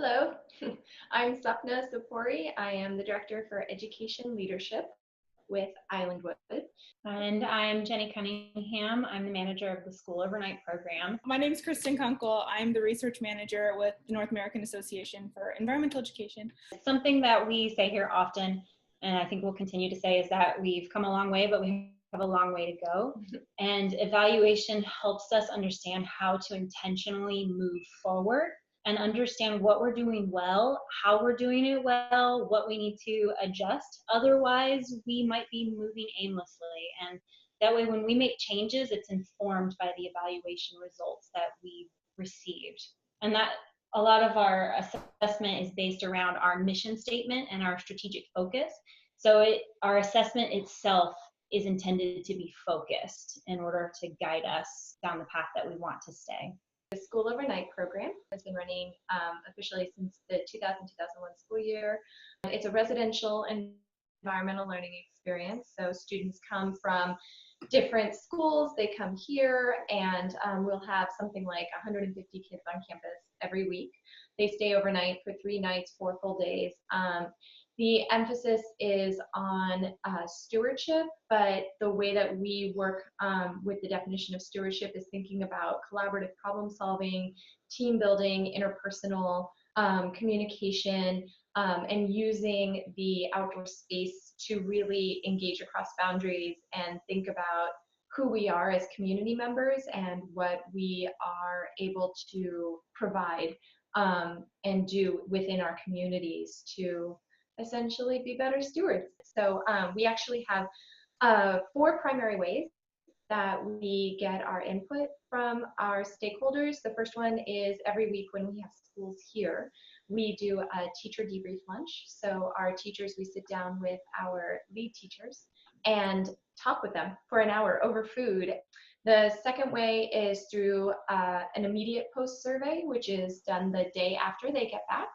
Hello, I'm Sapna Sapori. I am the Director for Education Leadership with IslandWood. And I'm Jenny Cunningham. I'm the manager of the School Overnight Program. My name is Kristen Kunkel. I'm the research manager with the North American Association for Environmental Education. Something that we say here often, and I think we'll continue to say, is that we've come a long way, but we have a long way to go. And evaluation helps us understand how to intentionally move forward and understand what we're doing well, how we're doing it well, what we need to adjust. Otherwise, we might be moving aimlessly. And that way, when we make changes, it's informed by the evaluation results that we received. And that a lot of our assessment is based around our mission statement and our strategic focus. So our assessment itself is intended to be focused in order to guide us down the path that we want to stay. The School Overnight Program has been running officially since the 2000-2001 school year. It's a residential and environmental learning experience. So students come from different schools, they come here, and we'll have something like 150 kids on campus every week. They stay overnight for 3 nights, 4 full days. The emphasis is on stewardship, but the way that we work with the definition of stewardship is thinking about collaborative problem solving, team building, interpersonal communication, and using the outdoor space to really engage across boundaries and think about who we are as community members and what we are able to provide and do within our communities to essentially be better stewards. So we actually have 4 primary ways that we get our input from our stakeholders. The first one is every week when we have schools here, we do a teacher debrief lunch. So our teachers, we sit down with our lead teachers and talk with them for an hour over food. The second way is through an immediate post survey, which is done the day after they get back.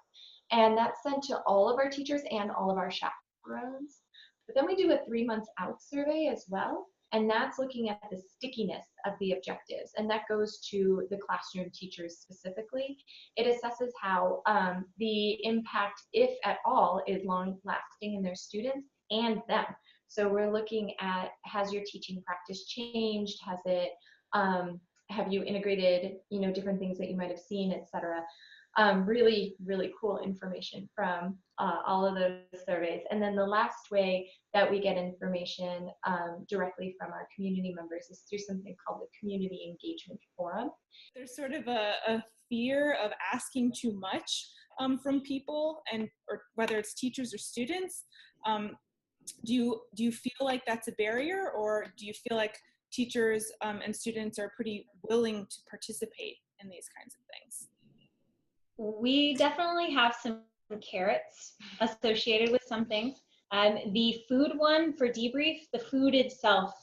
And that's sent to all of our teachers and all of our chaperones. But then we do a 3 months out survey as well. And that's looking at the stickiness of the objectives. And that goes to the classroom teachers specifically. It assesses how the impact, if at all, is long lasting in their students and them. So we're looking at, has your teaching practice changed? Has it, have you integrated, different things that you might have seen, et cetera. Really, really cool information from all of those surveys. And then the last way that we get information directly from our community members is through something called the Community Engagement Forum. There's sort of a fear of asking too much from people, or whether it's teachers or students. Do you feel like that's a barrier, or do you feel like teachers and students are pretty willing to participate in these kinds of things? We definitely have some carrots associated with some things. The food one for debrief, the food itself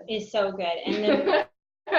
is so good. And then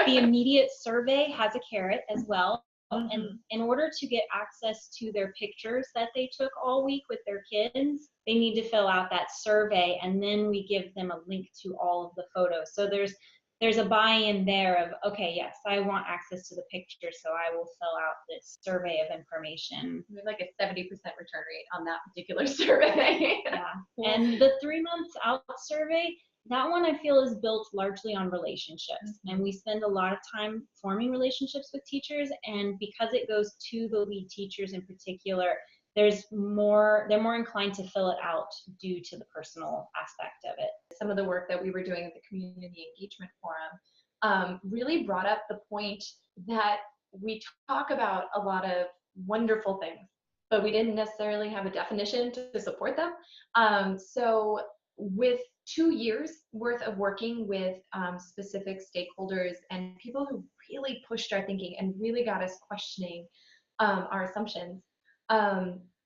the immediate survey has a carrot as well. And in order to get access to their pictures that they took all week with their kids, they need to fill out that survey, and then we give them a link to all of the photos. So there's a buy-in there of, okay, yes, I want access to the picture, so I will fill out this survey of information. We have like a 70% return rate on that particular survey. Yeah. And the 3 months out survey, that one I feel is built largely on relationships. And we spend a lot of time forming relationships with teachers, and because it goes to the lead teachers in particular, they're more inclined to fill it out due to the personal aspect of it. Some of the work that we were doing at the Community Engagement Forum really brought up the point that we talk about a lot of wonderful things, but we didn't necessarily have a definition to support them. So with 2 years worth of working with specific stakeholders and people who really pushed our thinking and really got us questioning our assumptions,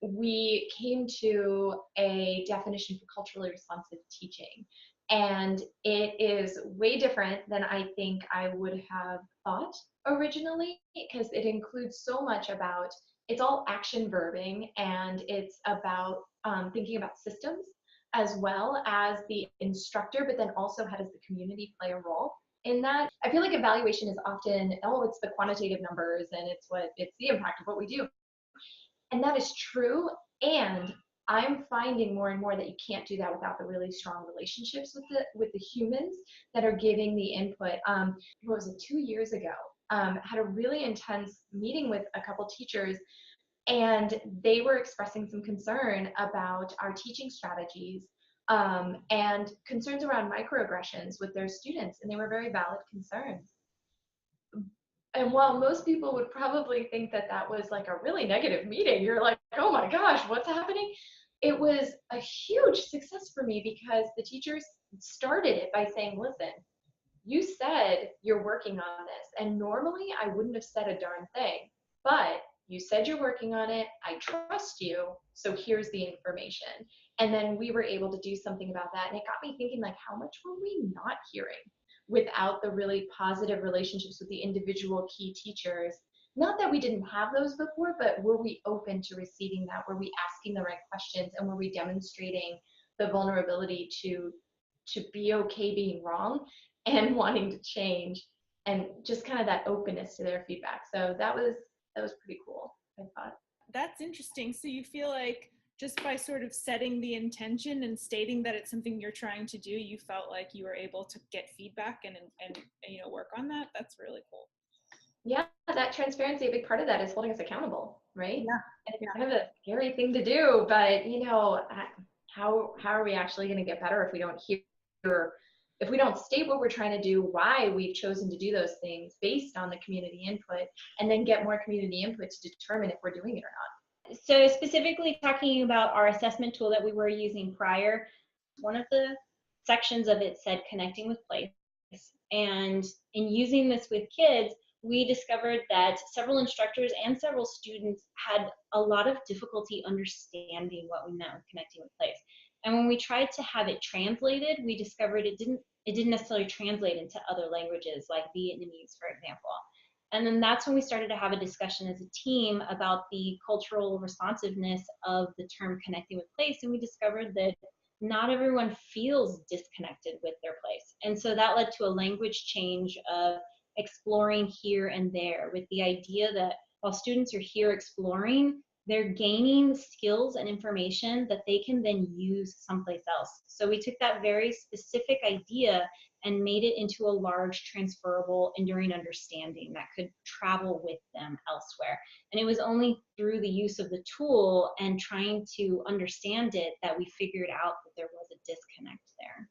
we came to a definition for culturally responsive teaching. And it is way different than I think I would have thought originally, because it includes so much about, it's all action verbing, and it's about thinking about systems as well as the instructor, but then also how does the community play a role in that. I feel like evaluation is often, oh, it's the quantitative numbers and it's the impact of what we do. And that is true. And I'm finding more and more that you can't do that without the really strong relationships with the humans that are giving the input. What was it, 2 years ago? Had a really intense meeting with a couple teachers, and they were expressing some concern about our teaching strategies, and concerns around microaggressions with their students, and they were very valid concerns. And while most people would probably think that that was like a really negative meeting, you're like, oh my gosh, what's happening? It was a huge success for me because the teachers started it by saying, listen, you said you're working on this, and normally I wouldn't have said a darn thing, but you said you're working on it, I trust you, so here's the information. And then we were able to do something about that, and it got me thinking, like, how much were we not hearing without the really positive relationships with the individual key teachers? Not that we didn't have those before, but were we open to receiving that? Were we asking the right questions, and were we demonstrating the vulnerability to be okay being wrong and wanting to change, and just kind of that openness to their feedback? So that was pretty cool, I thought. That's interesting. So you feel like just by sort of setting the intention and stating that it's something you're trying to do, you felt like you were able to get feedback and work on that. That's really cool. Yeah, that transparency, a big part of that is holding us accountable, right? Yeah. And it's kind of a scary thing to do, but how are we actually going to get better if we don't if we don't state what we're trying to do, why we've chosen to do those things based on the community input, and then get more community input to determine if we're doing it or not. So specifically talking about our assessment tool that we were using prior, one of the sections of it said connecting with place. And in using this with kids, we discovered that several instructors and several students had a lot of difficulty understanding what we meant with connecting with place. And when we tried to have it translated, we discovered it didn't necessarily translate into other languages like Vietnamese, for example. And then that's when we started to have a discussion as a team about the cultural responsiveness of the term connecting with place. And we discovered that not everyone feels disconnected with their place. And so that led to a language change of exploring here and there, with the idea that while students are here exploring, they're gaining skills and information that they can then use someplace else. So we took that very specific idea and made it into a large, transferable, enduring understanding that could travel with them elsewhere. And it was only through the use of the tool and trying to understand it that we figured out that there was a disconnect there.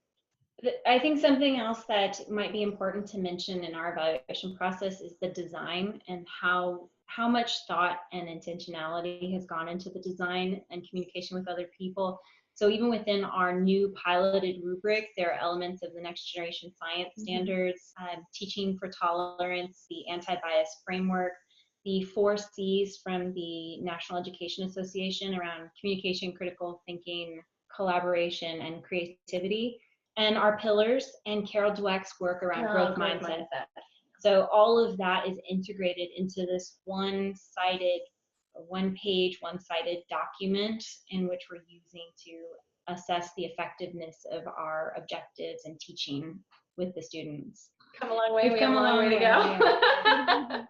I think something else that might be important to mention in our evaluation process is the design, and how much thought and intentionality has gone into the design and communication with other people. So even within our new piloted rubric, there are elements of the next generation science standards, teaching for tolerance, the anti-bias framework, the 4 C's from the National Education Association around communication, critical thinking, collaboration, and creativity, and our pillars, and Carol Dweck's work around growth mindset. So all of that is integrated into this one-sided, one-page, one-sided document in which we're using to assess the effectiveness of our objectives and teaching with the students. Come a long way. We have a long way to go.